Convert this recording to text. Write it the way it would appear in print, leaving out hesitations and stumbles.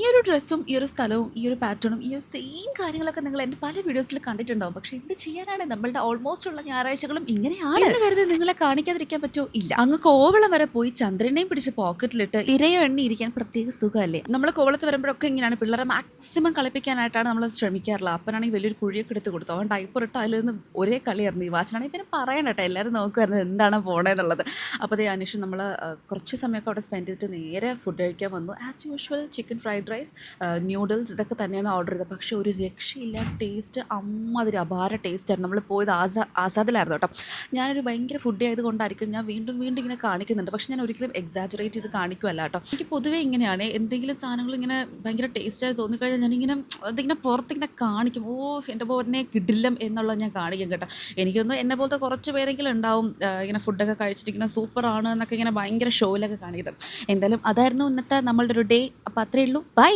ഒരു ഡ്രസ്സും ഈ ഒരു സ്ഥലവും ഈ ഒരു പാറ്റേണും ഈ ഒരു സെയിം കാര്യങ്ങളൊക്കെ നിങ്ങൾ എൻ്റെ പല വീഡിയോസിൽ കണ്ടിട്ടുണ്ടാവും. പക്ഷേ എന്ത് ചെയ്യാനാണ്, നമ്മളുടെ ഓൾമോസ്റ്റ് ഉള്ള ഞായറാഴ്ചകളും ഇങ്ങനെയാണ് എന്ന് കരുതി നിങ്ങളെ കാണിക്കാതിരിക്കാൻ പറ്റുമോ? ഇല്ല. അങ്ങ് കോവളം വരെ പോയി ചന്ദ്രനെയും പിടിച്ച് പോക്കറ്റിലിട്ട് ഇരയോ എണ്ണി ഇരിക്കാൻ പ്രത്യേക സുഖമല്ലേ. നമ്മൾ കോവളത്ത് വരുമ്പോഴൊക്കെ ഇങ്ങനെയാണ്, പിള്ളേരെ മാക്സിമം കളിപ്പിക്കാനായിട്ടാണ് നമ്മൾ ശ്രമിക്കാറുള്ളത്. അപ്പനാണെങ്കിൽ വലിയൊരു കുഴിയൊക്കെ എടുത്ത് കൊടുത്തു, അവൻ ഡൈപ്പർ ഇട്ട് അതിൽ നിന്ന് ഒരേ കളിയായിരുന്നു. ഈ വാച്ചനാണെങ്കിൽ പിന്നെ പറയണട്ടെ, എല്ലാവരും നോക്കുമായിരുന്നു എന്താണ് പോണേന്നുള്ളത്. അപ്പോൾ അതേ അന്വേഷണം നമ്മൾ കുറച്ച് സമയമൊക്കെ അവിടെ സ്പെൻഡ് ചെയ്തിട്ട് നേരെ ഫുഡ് കഴിക്കാൻ വന്നു. As usual chicken fried rice, noodles, ഇതൊക്കെ തന്നെയാണ് ഓർഡർ ചെയ്തത്. പക്ഷേ ഒരു രക്ഷയില്ല, ടേസ്റ്റ് അമ്മാതിരി അപാര ടേസ്റ്റായിരുന്നു. നമ്മൾ പോയത് ആസാദിലായിരുന്നു കേട്ടോ. ഞാനൊരു ഭയങ്കര ഫുഡ് ആയതുകൊണ്ടായിരിക്കും ഞാൻ വീണ്ടും വീണ്ടും ഇങ്ങനെ കാണിക്കുന്നുണ്ട്. പക്ഷേ ഞാൻ ഒരിക്കലും എക്സാജറേറ്റ് ചെയ്ത് കാണിക്കുമല്ല കേട്ടോ. എനിക്ക് പൊതുവേ ഇങ്ങനെയാണ്, എന്തെങ്കിലും സാധനങ്ങൾ ഇങ്ങനെ ഭയങ്കര ടേസ്റ്റായി തോന്നിക്കഴിഞ്ഞാൽ ഞാനിങ്ങനെ അതിങ്ങനെ പുറത്തിങ്ങനെ കാണിക്കും. എൻ്റെ പോരനെ കിടിലം എന്നുള്ളത് ഞാൻ കാണിക്കും കേട്ടോ. എനിക്കൊന്നും എന്നെ പോലത്തെ കുറച്ച് പേരെങ്കിലും ഉണ്ടാവും ഇങ്ങനെ ഫുഡൊക്കെ കഴിച്ചിട്ടിങ്ങനെ സൂപ്പറാണ് എന്നൊക്കെ ഇങ്ങനെ ഭയങ്കര ഷോയിലൊക്കെ കാണിക്കുന്നത്. എന്തായാലും അതായിരുന്നു ഇന്നത്തെ നമ്മളുടെ ഒരു ഡേ. അപ്പോൾ അത്രയേ ഉള്ളൂ. ബൈ.